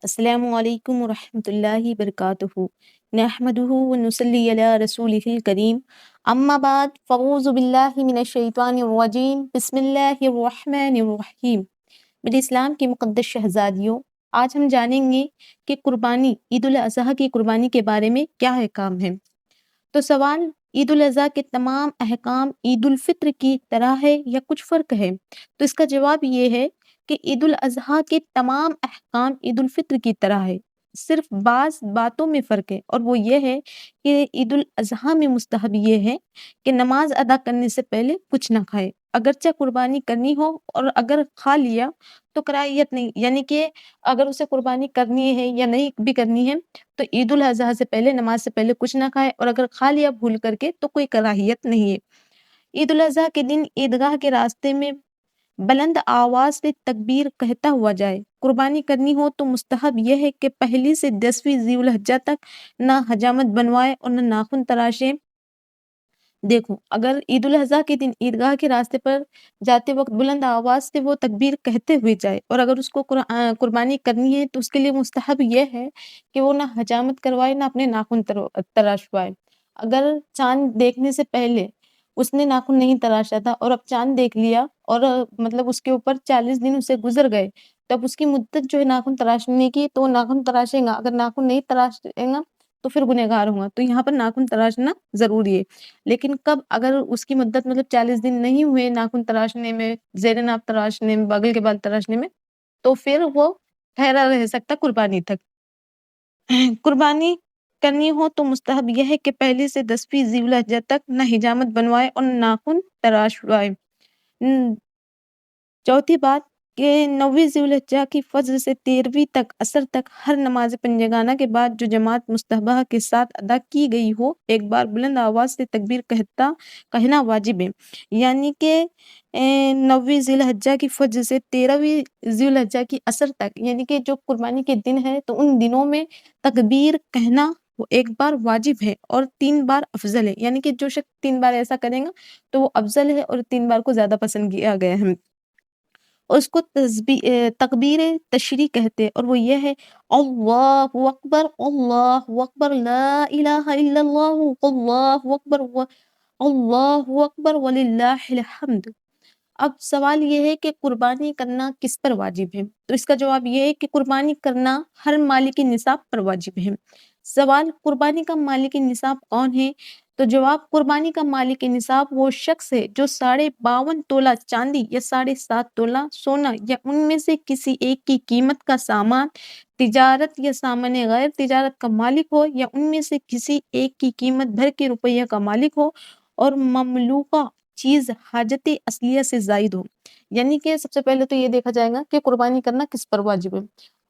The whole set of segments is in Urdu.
السلام علیکم ورحمۃ اللہ وبرکاتہ نحمدہ ونصلی علی رسولہ الکریم اما بعد فاعوذ باللہ من الشیطان الرجیم بسم اللہ الرحمن الرحیم۔ میرے اسلام کی مقدس شہزادیوں، آج ہم جانیں گے کہ قربانی، عید الاضحیٰ کی قربانی کے بارے میں کیا احکام ہے۔ تو سوال، عید الاضحیٰ کے تمام احکام عید الفطر کی طرح ہے یا کچھ فرق ہے؟ تو اس کا جواب یہ ہے کہ عید الاضحیٰ کے تمام احکام عید الفطر کی طرح ہے، صرف بعض باتوں میں فرق ہے، اور وہ یہ ہے کہ عید الاضحیٰ میں مستحب یہ ہے کہ نماز ادا کرنے سے پہلے کچھ نہ کھائے، اگرچہ قربانی کرنی ہو، اور اگر کھا لیا تو کراہیت نہیں، یعنی کہ اگر اسے قربانی کرنی ہے یا نہیں بھی کرنی ہے تو عید الاضحیٰ سے پہلے، نماز سے پہلے کچھ نہ کھائے، اور اگر کھا لیا بھول کر کے تو کوئی کراہیت نہیں ہے۔ عید الاضحیٰ کے دن عیدگاہ کے راستے میں بلند آواز سے تکبیر کہتا ہوا جائے۔ قربانی کرنی ہو تو مستحب یہ ہے کہ پہلی سے 10ویں ذی الحجہ تک نہ حجامت بنوائے اور نہ ناخن تراشے۔ دیکھو، اگر عید الاضحیٰ کے دن عیدگاہ کے راستے پر جاتے وقت بلند آواز سے وہ تکبیر کہتے ہوئے جائے، اور اگر اس کو قربانی کرنی ہے تو اس کے لیے مستحب یہ ہے کہ وہ نہ حجامت کروائے نہ اپنے ناخن تراشوائے۔ اگر چاند دیکھنے سے پہلے اس نے ناخن نہیں تراشا تھا اور اب چاند دیکھ لیا اور مطلب اس کے اوپر 40 دن اسے گزر گئے، تب اس کی مدت جو ہے ناخن تراشنے کی، تو وہ ناخن تراشے گا۔ اگر ناخن نہیں تراشے گا تو پھر گنہگار ہوگا، تو یہاں پر ناخن تراشنا ضروری ہے۔ لیکن کب؟ اگر اس کی مدت مطلب 40 دن نہیں ہوئے ناخن تراشنے میں، زیر ناف تراشنے میں، بغل کے بال تراشنے میں، تو پھر وہ ٹھہرا رہ سکتا قربانی تک۔ قربانی کرنی ہو تو مستحب یہ ہے کہ پہلی سے 10ویں ذی الحجہ تک نہ حجامت بنوائے اور نہ ناخن تراشوائے۔ چوتھی بات کہ 9ویں ذی الحجہ کی فجر سے 13ویں تک عصر تک ہر نماز پنجگانہ کے بعد جو جماعت مستحبہ کے ساتھ ادا کی گئی ہو، ایک بار بلند آواز سے تکبیر کہنا واجب ہے۔ یعنی کہ 9ویں ذی الحجہ کی فجر سے 13ویں ذی الحجہ کی عصر تک، یعنی کہ جو قربانی کے دن ہے تو ان دنوں میں تکبیر کہنا وہ ایک بار واجب ہے اور 3 بار افضل ہے، یعنی کہ جو شخص 3 بار ایسا کرے گا تو وہ افضل ہے اور 3 بار کو زیادہ پسند کیا گیا ہے۔ اور اس کو تکبیر تشریع کہتے ہیں، اور وہ یہ ہے: اللہ اکبر لا الہ الا اللہ اکبر اللہ اکبر وللہ الحمد۔ اب سوال یہ ہے کہ قربانی کرنا کس پر واجب ہے؟ تو اس کا جواب یہ ہے کہ قربانی کرنا ہر مالک نصاب پر واجب ہے۔ سوال، قربانی کا مالک نصاب کون ہے؟ تو جواب، قربانی کا مالک نصاب وہ شخص ہے جو 52.5 تولہ چاندی یا 7.5 تولہ سونا یا ان میں سے کسی ایک کی قیمت کا سامان تجارت یا سامان غیر تجارت کا مالک ہو، یا ان میں سے کسی ایک کی قیمت بھر کے روپیہ کا مالک ہو، اور مملوکہ چیز حاجت اصلیہ سے زائد ہو۔ یعنی کہ سب سے پہلے تو یہ دیکھا جائے گا کہ قربانی کرنا کس پر واجب ہے۔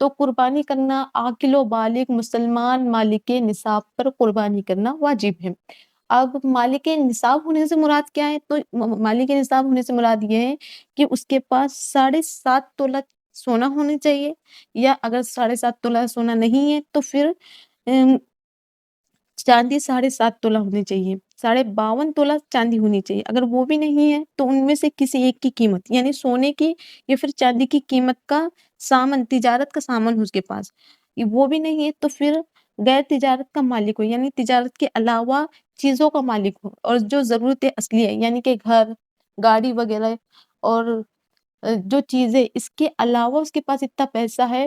تو قربانی کرنا عاقل و بالغ مسلمان مالک نصاب پر قربانی کرنا واجب ہے۔ اب مالک نصاب ہونے سے مراد کیا ہے؟ تو مالک نصاب ہونے سے مراد یہ ہے کہ اس کے پاس 7.5 تولہ سونا ہونا چاہیے، یا اگر 7.5 تولہ سونا نہیں ہے تو پھر چاندی 7.5 تولہ ہونی چاہیے، 52.5 تولہ چاندی ہونی چاہیے۔ اگر وہ بھی نہیں ہے تو ان میں سے کسی ایک کی قیمت، یعنی سونے کی یا پھر چاندی کی قیمت کا سامان، تجارت کا سامان ہو اس کے پاس، وہ بھی نہیں ہے تو پھر غیر تجارت کا مالک ہو، یعنی تجارت کے علاوہ چیزوں کا مالک ہو، اور جو ضرورت اصلی ہے، یعنی کہ گھر، گاڑی وغیرہ، اور جو چیزیں اس کے علاوہ اس کے پاس اتنا پیسہ ہے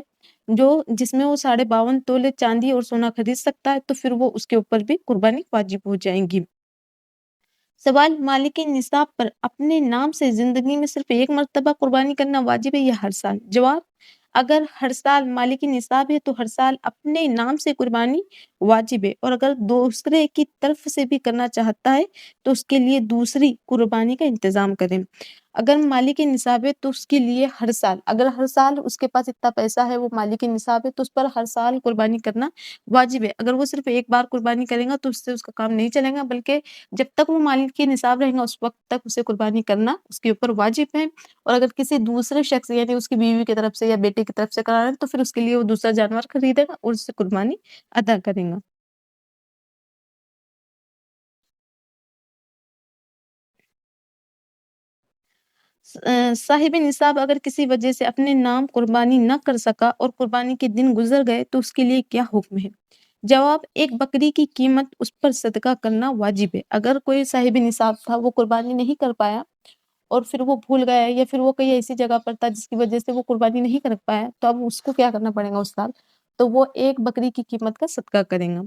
جس میں وہ 52.5 تولے چاندی اور سونا خرید سکتا ہے، تو پھر وہ اس کے اوپر بھی قربانی واجب ہو جائیں گی۔ سوال، مالک نصاب پر اپنے نام سے زندگی میں صرف ایک مرتبہ قربانی کرنا واجب ہے یا ہر سال؟ جواب، اگر ہر سال مالک نصاب ہے تو ہر سال اپنے نام سے قربانی واجب ہے، اور اگر دوسرے کی طرف سے بھی کرنا چاہتا ہے تو اس کے لیے دوسری قربانی کا انتظام کریں۔ اگر مالک نصاب ہے تو اس کے لیے ہر سال، اگر ہر سال اس کے پاس اتنا پیسہ ہے، وہ مالک نصاب ہے، تو اس پر ہر سال قربانی کرنا واجب ہے۔ اگر وہ صرف ایک بار قربانی کرے گا تو اس سے اس کا کام نہیں چلے گا، بلکہ جب تک وہ مالک کی نصاب رہے گا اس وقت تک اسے قربانی کرنا اس کے اوپر واجب ہے۔ اور اگر کسی دوسرے شخص، یعنی اس کی بیوی کی طرف سے یا بیٹے کی طرف سے کرانا ہے تو پھر اس کے لیے وہ دوسرا جانور خریدے گا اور اس سے قربانی ادا کرے گا۔ صاحب نصاب اگر کسی وجہ سے اپنے نام قربانی نہ کر سکا اور قربانی کے دن گزر گئے تو اس کے لیے کیا حکم ہے؟ جواب: ایک بکری کی قیمت اس پر صدقہ کرنا واجب ہے۔ اگر کوئی صاحب نصاب تھا، وہ قربانی نہیں کر پایا اور پھر وہ بھول گیا یا پھر وہ کہیں ایسی جگہ پر تھا جس کی وجہ سے وہ قربانی نہیں کر پایا، تو اب اس کو کیا کرنا پڑے گا اس سال؟ تو وہ ایک بکری کی قیمت کا صدقہ کرے گا۔